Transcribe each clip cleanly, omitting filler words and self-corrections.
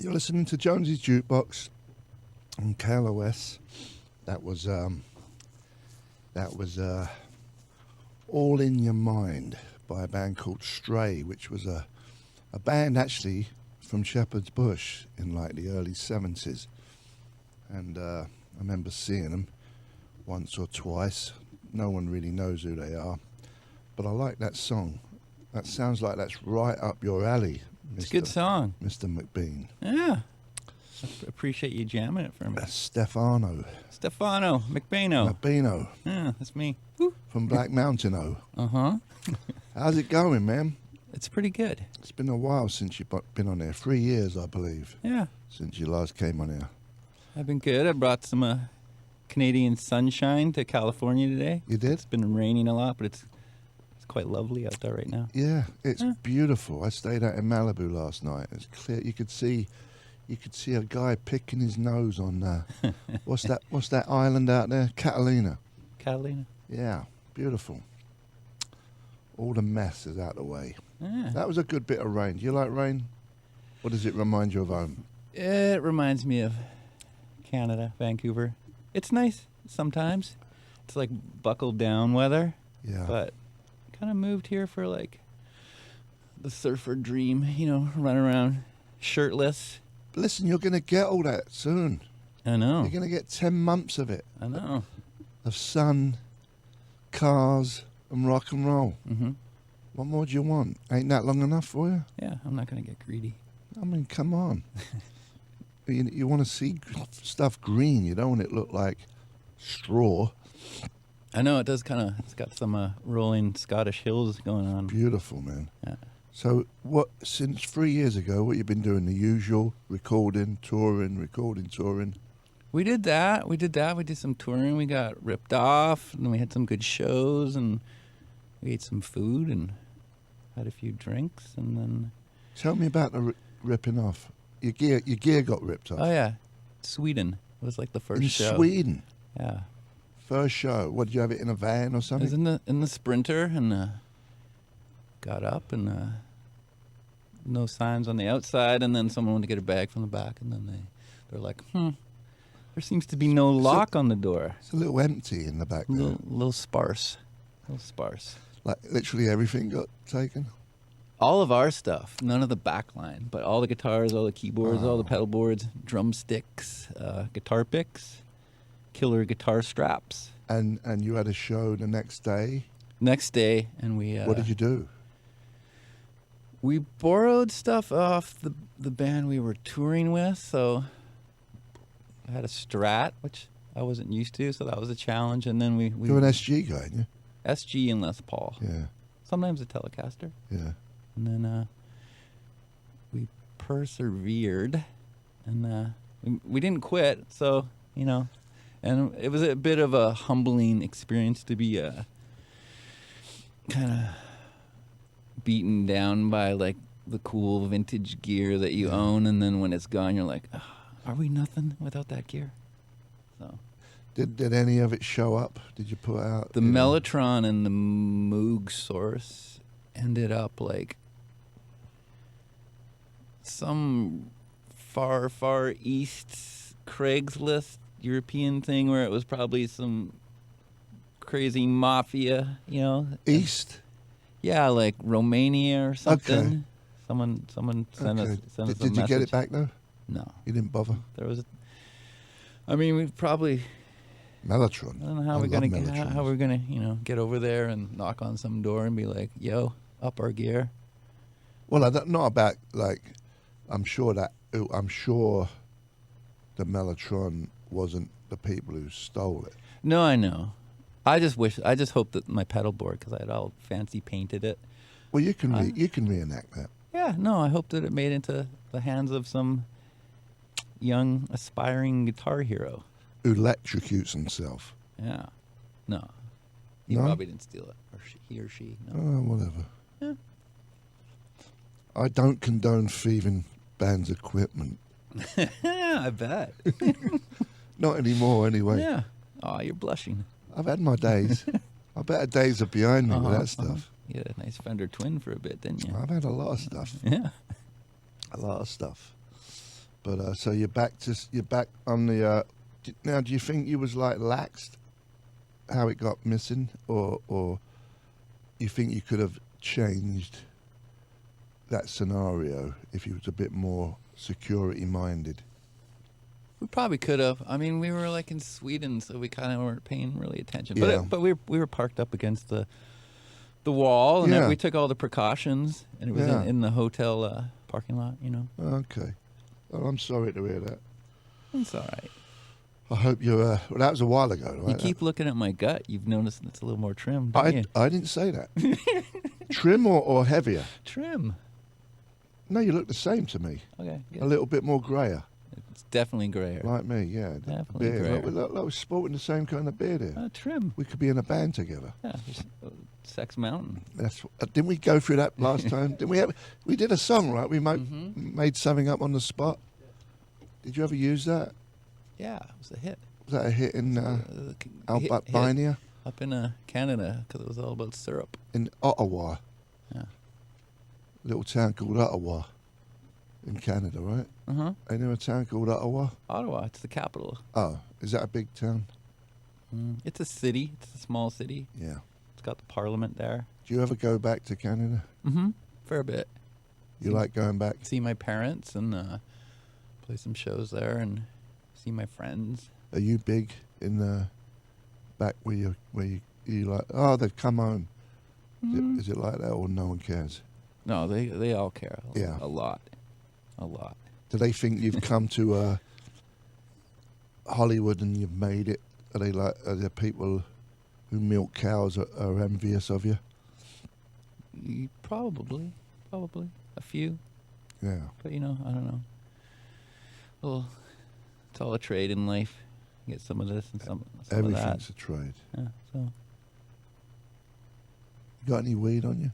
You're listening to Jonesy's Jukebox on KLOS. That was All in Your Mind by a band called Stray, which was a band actually from Shepherd's Bush in like the early 70s. And I remember seeing them once or twice. No one really knows who they are. But I like that song. That sounds like that's right up your alley, Mr. It's a good song. Mr. McBean. Yeah. I appreciate you jamming it for me. That's Stefano McBeano. McBeano Yeah, that's me. Woo. from Black Mountain. Uh-huh. How's it going, man? It's pretty good. It's been a while since you've been on there. 3 years, I believe, Yeah. since you last came on here. I've been good. I brought some Canadian sunshine to California today. You did? It's been raining a lot, but it's quite lovely out there right now. Yeah, it's beautiful. I stayed out in Malibu last night. It's clear. You could see a guy picking his nose on what's that island out there? Catalina. Catalina. Yeah, beautiful. All the mess is out of the way. Yeah. That was a good bit of rain. Do you like rain? Or does it remind you of home? It reminds me of Canada, Vancouver. It's nice sometimes. It's like buckled down weather. Yeah. But kind of moved here for like the surfer dream, run around shirtless. Listen, you're going to get all that soon. I know. You're going to get 10 months of it. I know. Of sun, cars, and rock and roll. Mm-hmm. What more do you want? Ain't that long enough for you? Yeah, I'm not going to get greedy. I mean, come on. You want to see stuff green. You don't want it to look like straw. I know, it's got some rolling Scottish hills going on. Beautiful, man. Yeah. So, since 3 years ago, what you've been doing? The usual recording, touring. We did that. We did some touring. We got ripped off, and then we had some good shows, and we ate some food, and had a few drinks, and then... Tell me about the ripping off. Your gear got ripped off. Oh, yeah. Sweden. It was like the first show. In Sweden? Yeah. First show. What, did you have it in a van or something? It was in the Sprinter, and got up, and no signs on the outside, and then someone went to get a bag from the back, and then they're like, there seems to be no lock on the door. It's a little empty in the back there. Little sparse. Like literally everything got taken? All of our stuff, none of the back line, but all the guitars, all the keyboards, all the pedal boards, drumsticks, guitar picks, killer guitar straps. And you had a show the next day? Next day, and we... what did you do? We borrowed stuff off the band we were touring with, so I had a Strat, which I wasn't used to, so that was a challenge, and then we You're an SG guy, aren't you? SG and Les Paul. Yeah. Sometimes a Telecaster. Yeah. And then we persevered, and we didn't quit, so, and it was a bit of a humbling experience to be kind of beaten down by, like, the cool vintage gear that you own, and then when it's gone, you're like, oh, are we nothing without that gear? So... Did any of it show up? Did you put out... The Mellotron and the Moog Source ended up like some far, far east Craigslist European thing where it was probably some crazy mafia, East? Yeah, like Romania or something. Okay. Someone sent us a message. Did you get it back, though? No. You didn't bother? We probably... Mellotron. I don't know how we're gonna get over there and knock on some door and be like, "Yo, up our gear." Well, not about like. I'm sure the Mellotron wasn't the people who stole it. No, I know. I just hope that my pedal board, because I had all fancy painted it. Well, you can reenact that. Yeah, no, I hope that it made into the hands of some young aspiring guitar hero. Who electrocutes himself. Yeah. No. He probably didn't steal it. Or he or she. No. Oh, whatever. Yeah. I don't condone thieving bands' equipment. I bet. Not anymore, anyway. Yeah. Oh, you're blushing. I've had my days. I bet days are behind me with that stuff. You had a nice Fender Twin for a bit, didn't you? I've had a lot of stuff. Yeah. A lot of stuff. But so you're back on the. Now, do you think you was like laxed how it got missing, or you think you could have changed that scenario if you was a bit more security minded? We probably could have. I mean, we were like in Sweden, so we kind of weren't paying really attention. Yeah. But we were parked up against the wall, and Yeah. we took all the precautions, and it was Yeah. in the hotel parking lot. You know, Okay. Well, I'm sorry to hear that. it's all right. I hope you. Well, that was a while ago, right? You keep looking at my gut. You've noticed it's a little more trim. Don't you? I didn't say that. Trim or heavier? Trim. No, you look the same to me. Okay. A Good. little bit more grayer, It's definitely grayer. like me. Yeah, Definitely beard. grayer. Like we're sporting the same kind of beard here. Trim. We could be in a band together. Yeah. Sex Mountain. That's didn't we go through that last time? Didn't we? We did a song, right? We made something up on the spot. Did you ever use that? Yeah, it was a hit. Was that a hit in Hit Albania? up in Canada because it was all about syrup. In Ottawa, Yeah. little town called Ottawa, in Canada, right? Ain't there a town called Ottawa? Ottawa, it's the capital. Oh, is that a big town? It's a city. It's a small city. Yeah. It's got the parliament there. Do you ever go back to Canada? Fair bit. You like going back? See my parents and play some shows there and see my friends. Are you big in back where you like? Oh, they've come home. Is it like that, or no one cares? No, they all care. Yeah. A lot. Do they think you've come to Hollywood and you've made it? Are there people who milk cows are envious of you? Probably a few. Yeah. But I don't know. Well, it's all a trade in life. You get some of this and some of that. Everything's a trade. Yeah, so You got any weed on you?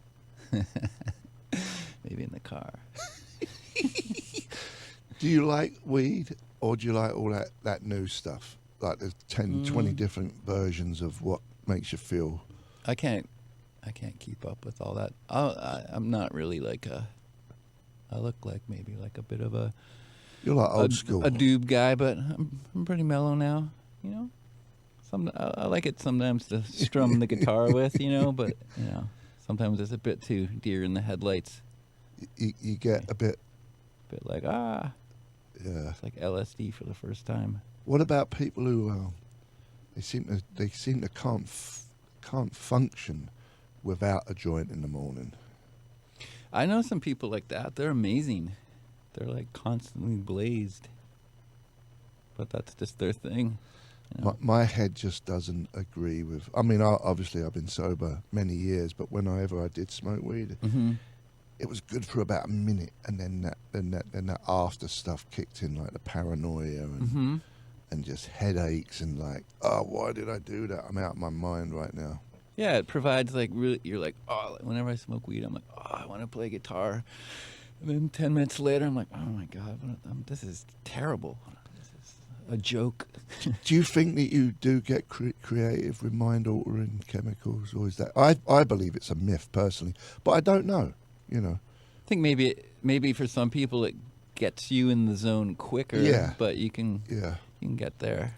maybe in the car. Do you like weed, or do you like all that new stuff? Like there's 10, 20 different versions of what makes you feel. I can't keep up with all that. I'm not really like I look like maybe like a bit of a You're like old school. a doob guy, but I'm pretty mellow now. I like it sometimes to strum the guitar with, but sometimes it's a bit too deer in the headlights. You get a bit. Like Yeah. it's like LSD for the first time. What about people who they seem to can't function without a joint in the morning? I know some people like that. They're amazing. They're like constantly blazed, but that's just their thing. My head just doesn't agree with. I mean, obviously I've been sober many years, but whenever I did smoke weed, it was good for about a minute, and then that after stuff kicked in, like the paranoia and just headaches and like, oh, why did I do that? I'm out of my mind right now. Yeah, it provides like really. You're like, oh, whenever I smoke weed, I'm like, oh, I want to play guitar. And then 10 minutes later, I'm like, oh my god, this is terrible. This is a joke. Do you think that you do get creative with mind-altering chemicals, or is that? I believe it's a myth personally, but I don't know. I think maybe for some people it gets you in the zone quicker. Yeah. But you can get there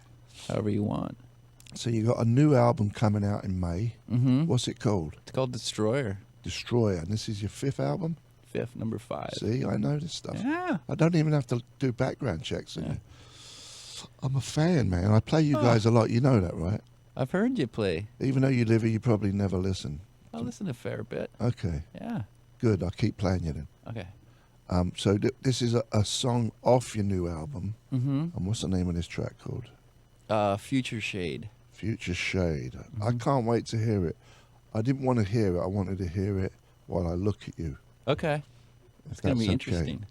however you want. So you got a new album coming out in May. What's it called? It's called Destroyer. Destroyer, and this is your 5th album? 5th, number 5. See, I know this stuff. Yeah. I don't even have to do background checks. I'm a fan, man. I play you guys a lot. You know that, right? I've heard you play. Even though you live here, you probably never listen. I listen a fair bit. Okay. Yeah. Good. I'll keep playing you then. Okay. So this is a song off your new album. And what's the name of this track called? Future Shade. Future Shade. I can't wait to hear it. I didn't want to hear it. I wanted to hear it while I look at you. Okay. It's going to be okay. interesting.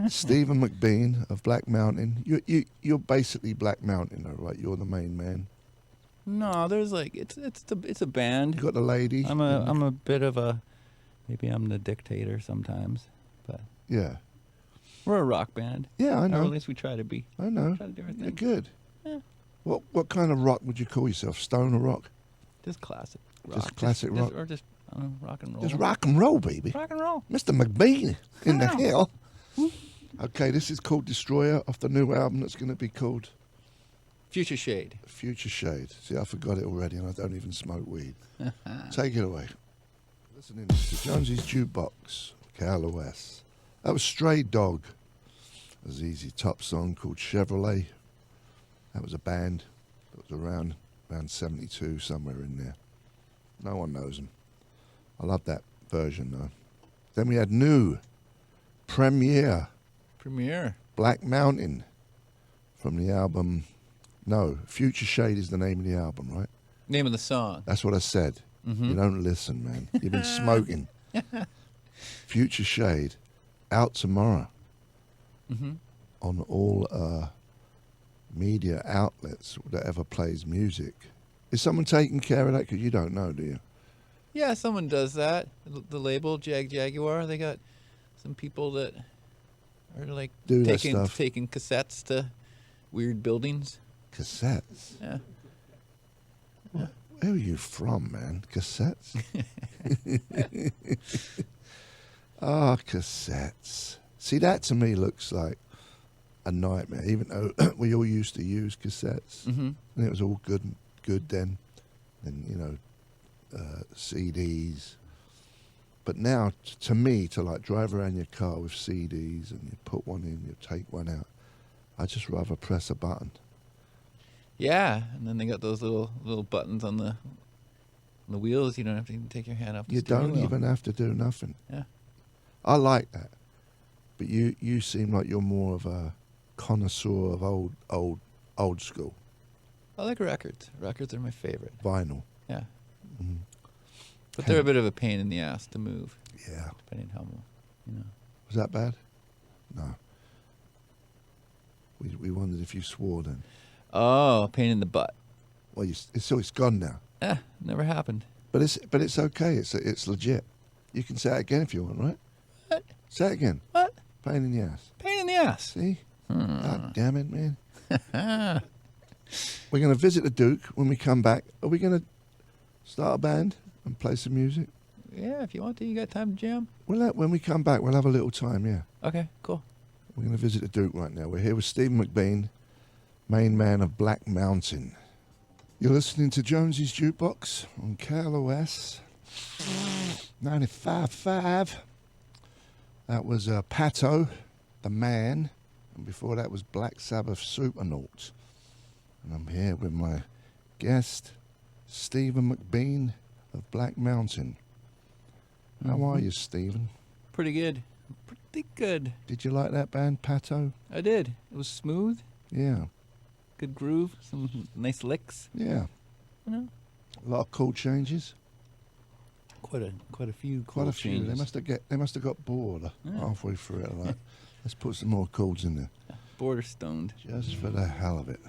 Stephen McBean of Black Mountain. You're basically Black Mountain, though, right? You're the main man. No, there's like it's a band. You got the lady. I'm a bit of a maybe I'm the dictator sometimes, but yeah. We're a rock band. Yeah, I know. Or at least we try to be. I know. Try to do our thing. You're good. Yeah. What kind of rock would you call yourself? Stone or rock? Just classic rock. Just classic rock. Or just I don't know, rock and roll. Just rock and roll, baby. Rock and roll. Mr. McBean in the hill. Okay, this is called Destroyer off the new album that's going to be called Future Shade. Future Shade. See, I forgot it already and I don't even smoke weed. Take it away. Listening to Jonesy's Jukebox, KLOS. That was Stray Dog. A ZZ Top song called Chevrolet. That was a band that was around 72, somewhere in there. No one knows them. I love that version though. Then we had new Premiere Black Mountain from the album. No, Future Shade is the name of the album, right? Name of the song. That's what I said. You don't listen, man. You've been smoking. Future Shade out tomorrow on all media outlets that ever plays music. Is someone taking care of that? Because you don't know, do you? Yeah, someone does that. The label Jaguar. They got some people that are like Do that taking stuff. cassettes to weird buildings. Cassettes? Yeah. Where are you from, man? Cassettes? Ah, cassettes. See, that to me looks like a nightmare, even though we all used to use cassettes. And it was all good then. And, you know, CDs. But now, to me, to like drive around your car with CDs and you put one in, you take one out, I'd just rather press a button. Yeah, and then they got those little buttons on the wheels. You don't have to even take your hand off the You steering don't wheel. even have to do nothing. Yeah. I like that. But you seem like you're more of a connoisseur of old school I like records. Records are my favorite. vinyl. Yeah. Mhm. But they're a bit of a pain in the ass to move, Yeah. depending how, you know. Was that bad? No. We wondered if you swore then. Oh, pain in the butt. Well, it's gone now. Never happened. But it's okay. It's legit. You can say it again if you want, right? What? Say it again. What? Pain in the ass. Pain in the ass. See? God damn it, man. We're going to visit the Duke when we come back. Are we going to start a band and play some music? Yeah, if you want to, you got time to jam? When we come back, we'll have a little time, yeah. Okay, cool. We're going to visit the Duke right now. We're here with Stephen McBean, main man of Black Mountain. You're listening to Jonesy's Jukebox on KLOS 95.5. That was Pato, the Man, and before that was Black Sabbath Supernaut. And I'm here with my guest, Stephen McBean of Black Mountain. How are you, Stephen? Pretty good. Pretty good. Did you like that band, Pato? I did. It was smooth. Yeah. Good groove. Some nice licks. Yeah. You know? A lot of chord changes. Quite a few. Quite a few. Changes. They must have got bored halfway through it. Like, let's put some more chords in there, Border stoned. just for the hell of it.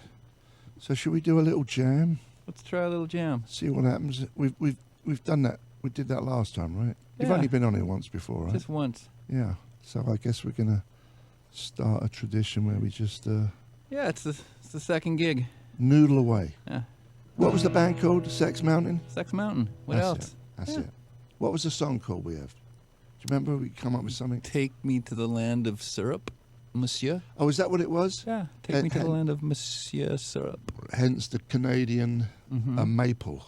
So should we do a little jam? Let's try a little jam. See what happens. We've done that. We did that last time, right? You've Yeah. only been on here once before, right? Just once. Yeah. So I guess we're gonna start a tradition where we just Yeah, it's the second gig. noodle away. Yeah. What was the band called? Sex Mountain. Sex Mountain. What That's else? It. That's Yeah. it. What was the song called we have? Do you remember we come up with something? Take me to the land of syrup, monsieur. Oh, is that what it was? Yeah. Take me to the land of monsieur syrup. Hence the Canadian maple.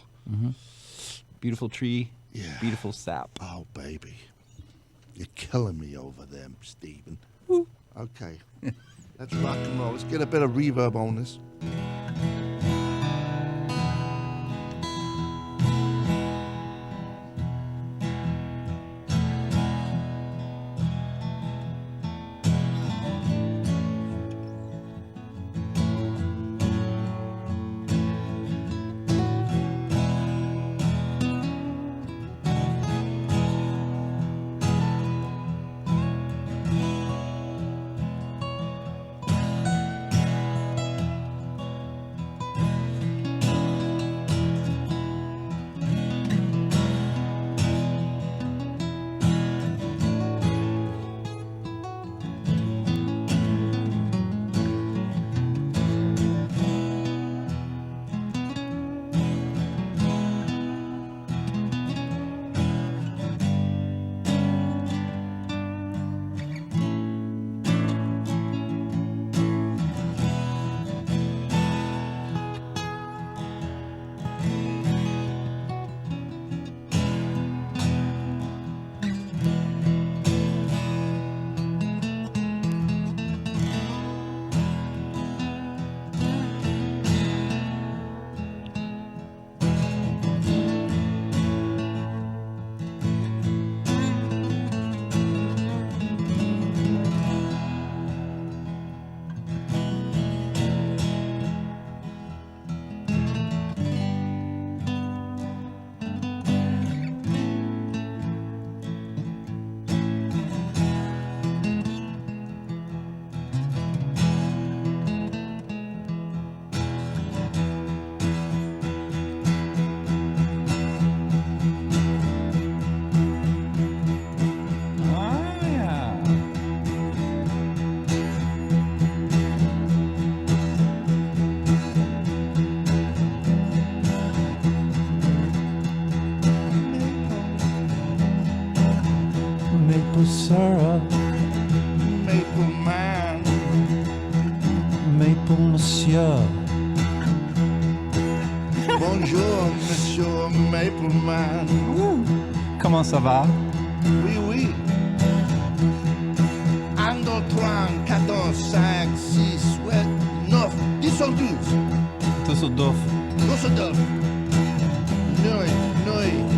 Beautiful tree. Yeah. Beautiful sap. Oh, baby. You're killing me over there, Stephen. Woo. Okay. Let's rock and roll. Let's get a bit of reverb on this. Sarah, Maple Man. Maple Monsieur. Bonjour, Monsieur Maple Man. Comment ça va? Oui, oui. 1, 2, 3, 14, 5, 6, 8, 9, 10 ou 12. Düsseldorf. Düsseldorf. Neu, neu.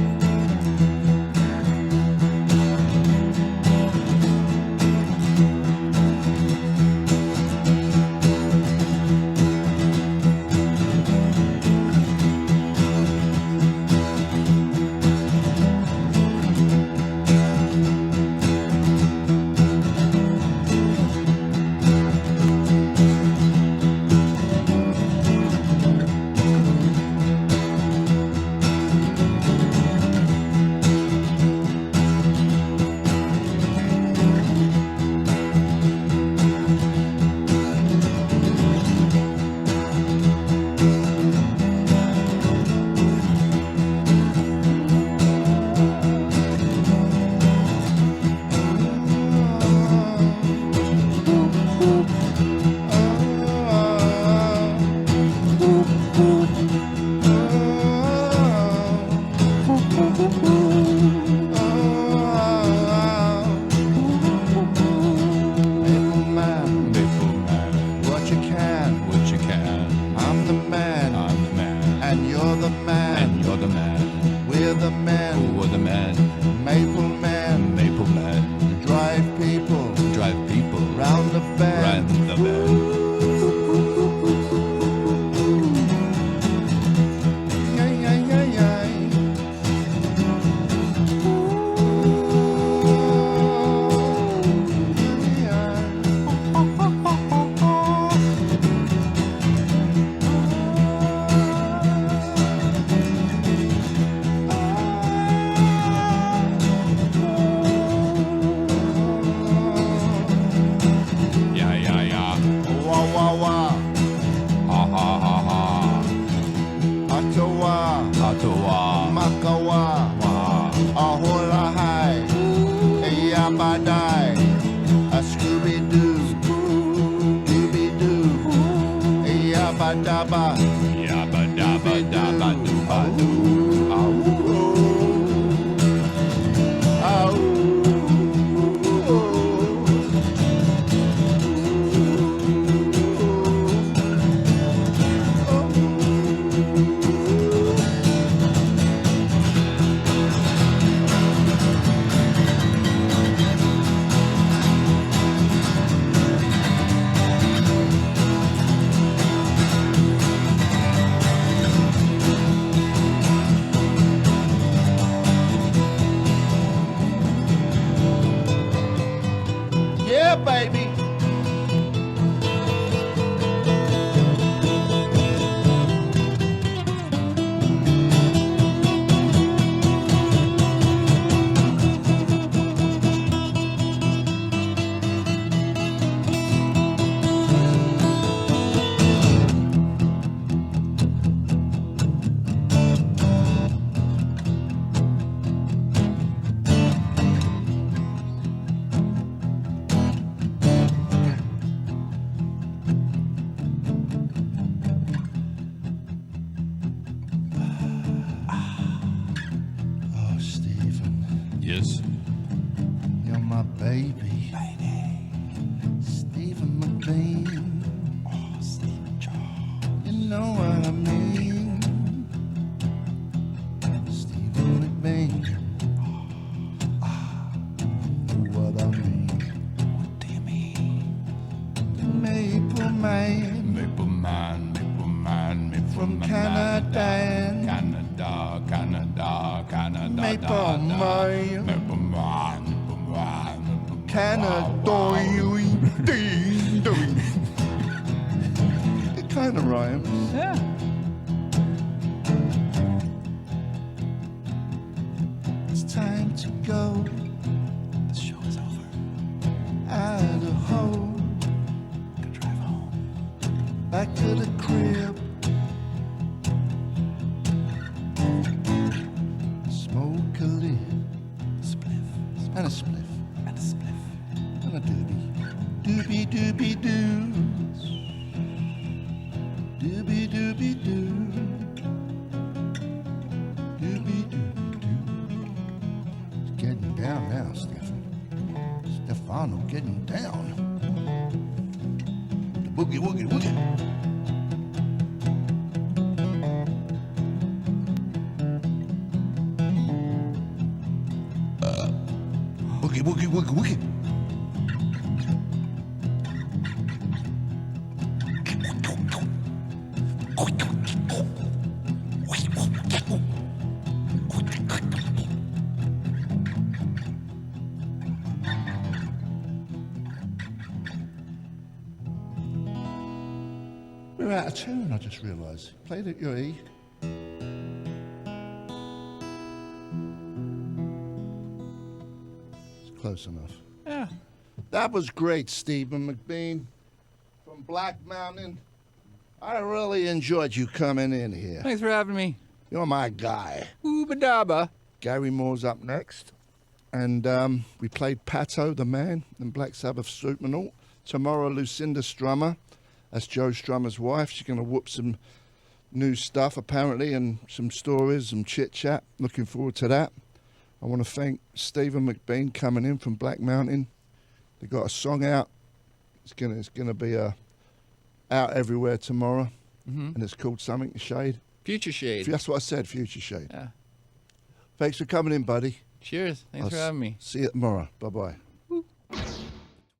Yes. You're my baby. Stephen McBean. Oh, Stephen Charles. You know what I mean. Stephen McBean. Know what I mean. What do you mean? Maple Man. Maple Man, Maple Man, Maple From Man. Canada. Canada. Maple Man. Maple Man, Maple Man. Canada. It kind of rhymes. Yeah. It's time to go. The show is over. Idaho. Gonna drive home. Back to the crib. Smoke a lid. Spliff. And a spliff. And a spliff. Doobie doobie doo. Doobie doobie doo. Doobie doobie doo. It's getting down now, Stefano getting down. The boogie woogie woogie. Woogie woogie woogie woogie. We're out of tune, I just realised. Played at your E. It's close enough. Yeah. That was great, Stephen McBean from Black Mountain. I really enjoyed you coming in here. Thanks for having me. You're my guy. Oobadaba. Gary Moore's up next. And we played Pato, the Man, and Black Sabbath Supernaut. Tomorrow, Lucinda Strummer. That's Joe Strummer's wife. She's going to whoop some new stuff, apparently, and some stories, some chit-chat. Looking forward to that. I want to thank Stephen McBean coming in from Black Mountain. They got a song out. It's gonna be out everywhere tomorrow, and it's called Something to Shade. Future Shade. That's what I said, Future Shade. Yeah. Thanks for coming in, buddy. Cheers. Thanks for having me. See you tomorrow. Bye-bye.